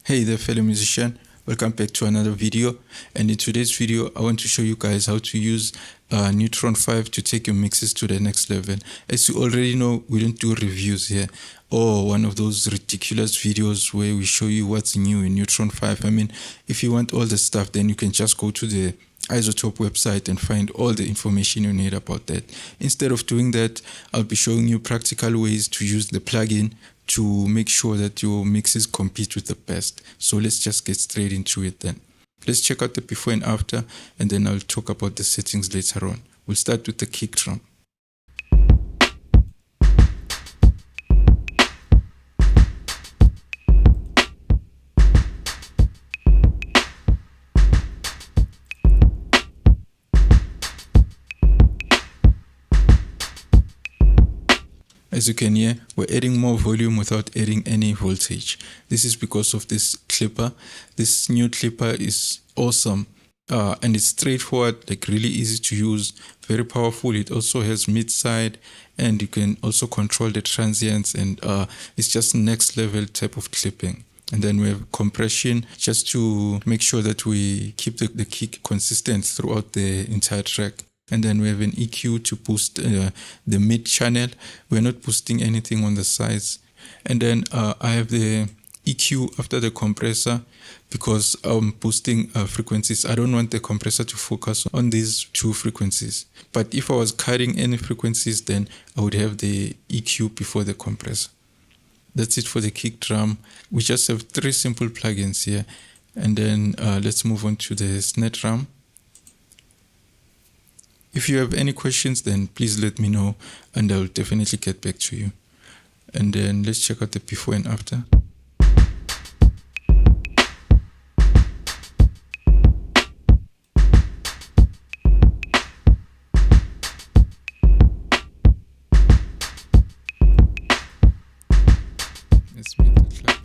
Hey there fellow musician, welcome back to another video, and in today's video I want to show you guys how to use Neutron 5 to take your mixes to the next level. As you already know, we don't do reviews here or one of those ridiculous videos where we show you what's new in Neutron 5. I mean, if you want all the stuff, then you can just go to the iZotope website and find all the information you need about that. Instead of doing that, I'll be showing you practical ways to use the plugin to make sure that your mixes compete with the best. So let's just get straight into it then. Let's check out the before and after, and then I'll talk about the settings later on. We'll start with the kick drum. As you can hear, we're adding more volume without adding any voltage. This is because of this clipper. This new clipper is awesome and it's straightforward, like really easy to use, very powerful. It also has mid-side and you can also control the transients, and it's just next level type of clipping. And then we have compression just to make sure that we keep the kick consistent throughout the entire track. And then we have an EQ to boost the mid channel. We're not boosting anything on the sides. And then I have the EQ after the compressor because I'm boosting frequencies. I don't want the compressor to focus on these two frequencies. But if I was cutting any frequencies, then I would have the EQ before the compressor. That's it for the kick drum. We just have 3 simple plugins here. And then let's move on to the snare drum. If you have any questions, then please let me know and I'll definitely get back to you. And then let's check out the before and after. Let's make the clap.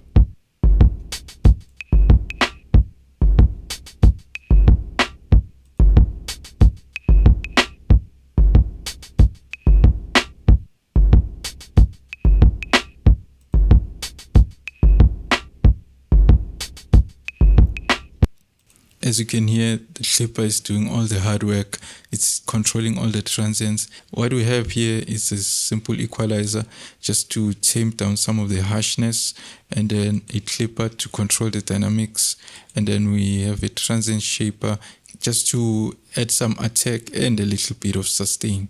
As you can hear, the clipper is doing all the hard work. It's controlling all the transients. What we have here is a simple equalizer just to tame down some of the harshness, and then a clipper to control the dynamics. And then we have a transient shaper just to add some attack and a little bit of sustain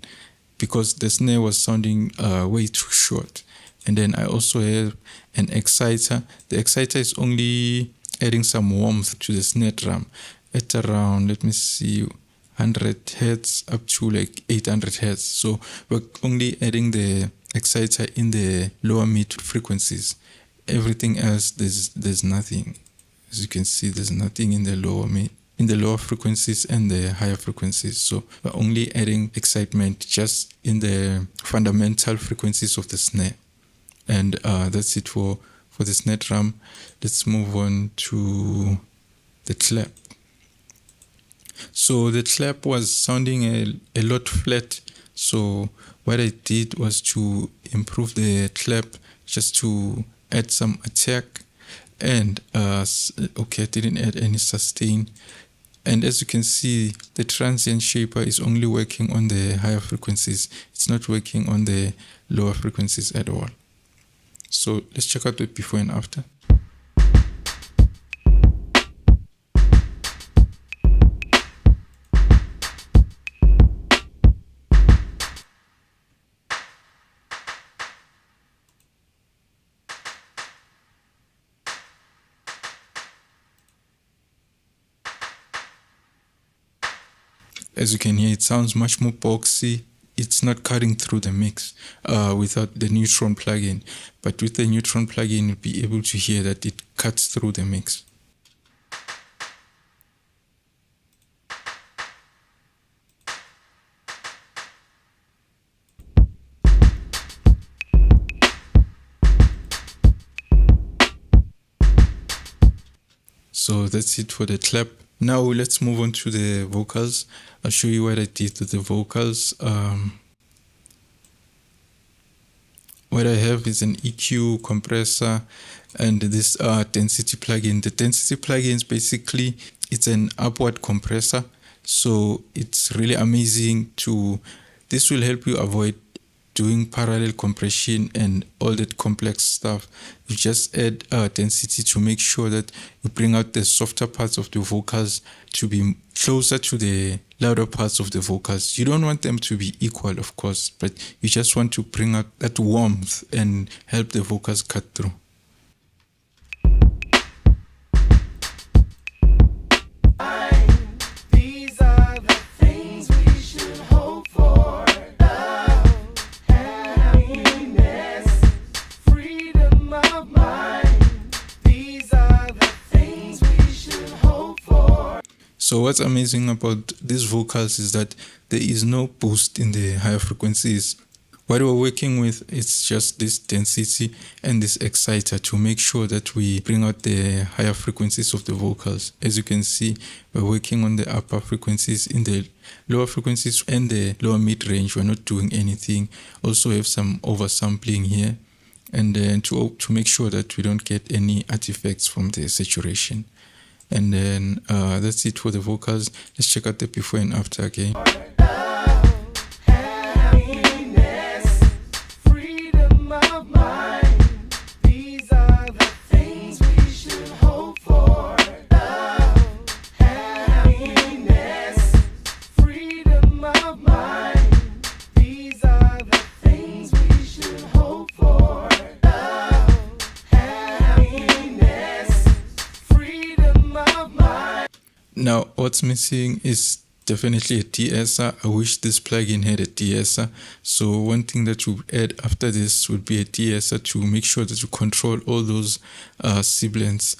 because the snare was sounding way too short. And then I also have an exciter. The exciter is only adding some warmth to the snare drum at around, let me see, 100 hertz up to like 800 hertz. So we're only adding the exciter in the lower mid frequencies. Everything else, there's nothing. As you can see, there's nothing in the lower frequencies and the higher frequencies. So we're only adding excitement just in the fundamental frequencies of the snare. And that's it for the snare drum. Let's move on to the clap. So the clap was sounding a lot flat. So what I did was to improve the clap just to add some attack. And okay, I didn't add any sustain. And as you can see, the transient shaper is only working on the higher frequencies. It's not working on the lower frequencies at all. So let's check out the before and after. As you can hear, it sounds much more boxy. It's not cutting through the mix without the Neutron plugin. But with the Neutron plugin, you'll be able to hear that it cuts through the mix. So that's it for the clap. Now let's move on to the vocals. I'll show you what I did with the vocals. what I have is an EQ compressor and this density plugin. The density plugin is basically, it's an upward compressor. So it's really amazing this will help you avoid doing parallel compression and all that complex stuff. You just add density to make sure that you bring out the softer parts of the vocals to be closer to the louder parts of the vocals. You don't want them to be equal, of course, but you just want to bring out that warmth and help the vocals cut through. So what's amazing about these vocals is that there is no boost in the higher frequencies. What we're working with is just this density and this exciter to make sure that we bring out the higher frequencies of the vocals. As you can see, we're working on the upper frequencies. In the lower frequencies and the lower mid-range, we're not doing anything. Also have some oversampling here, and then to make sure that we don't get any artifacts from the saturation. And then that's it for the vocals. Let's check out the before and after again. Now, what's missing is definitely a de-esser. I wish this plugin had a de-esser. So one thing that you add after this would be a de-esser to make sure that you control all those sibilants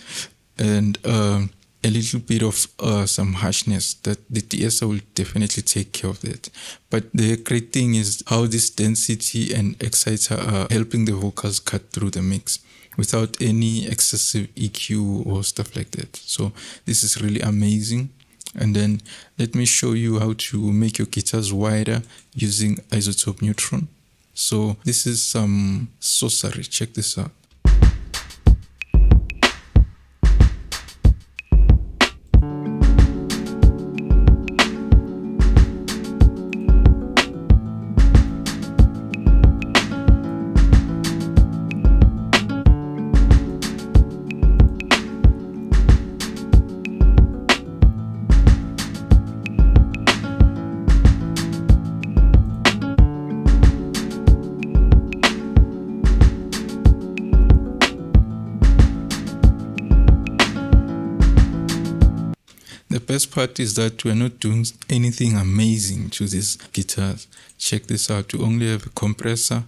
and a little bit of some harshness. That the de-esser will definitely take care of that. But the great thing is how this density and exciter are helping the vocals cut through the mix without any excessive EQ or stuff like that. So this is really amazing. And then let me show you how to make your guitars wider using iZotope Neutron. So this is some sorcery. Check this out. The best part is that we're not doing anything amazing to these guitars. Check this out. We only have a compressor,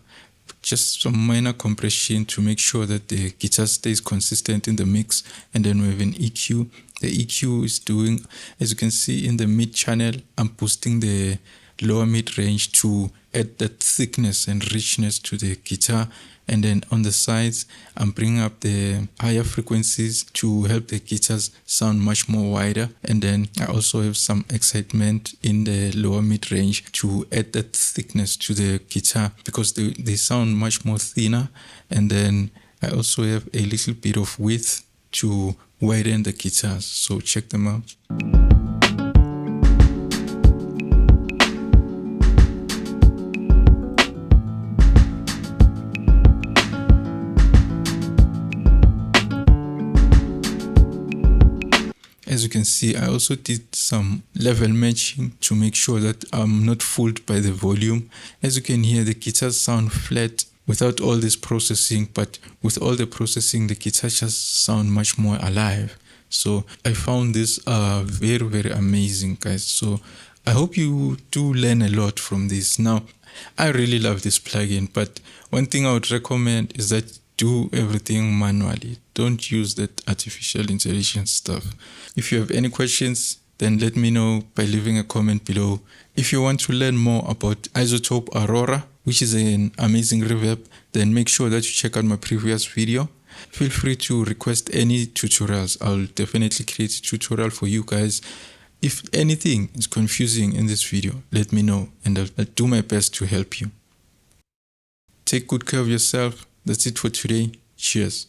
just some minor compression to make sure that the guitar stays consistent in the mix. And then we have an EQ. The EQ is doing, as you can see in the mid channel, I'm boosting the lower mid range to add that thickness and richness to the guitar. And then on the sides, I'm bringing up the higher frequencies to help the guitars sound much more wider. And then I also have some excitement in the lower mid range to add that thickness to the guitar because they sound much more thinner. And then I also have a little bit of width to widen the guitars. So check them out. As you can see, I also did some level matching to make sure that I'm not fooled by the volume. As you can hear, the guitars sound flat without all this processing, but with all the processing, the guitars just sound much more alive. So I found this very, very amazing, guys. So I hope you do learn a lot from this. Now, I really love this plugin, but one thing I would recommend is that do everything manually. Don't use that artificial intelligence stuff. If you have any questions, then let me know by leaving a comment below. If you want to learn more about iZotope Aurora, which is an amazing reverb, then make sure that you check out my previous video. Feel free to request any tutorials. I'll definitely create a tutorial for you guys. If anything is confusing in this video, let me know and I'll do my best to help you. Take good care of yourself. That's it for today. Cheers.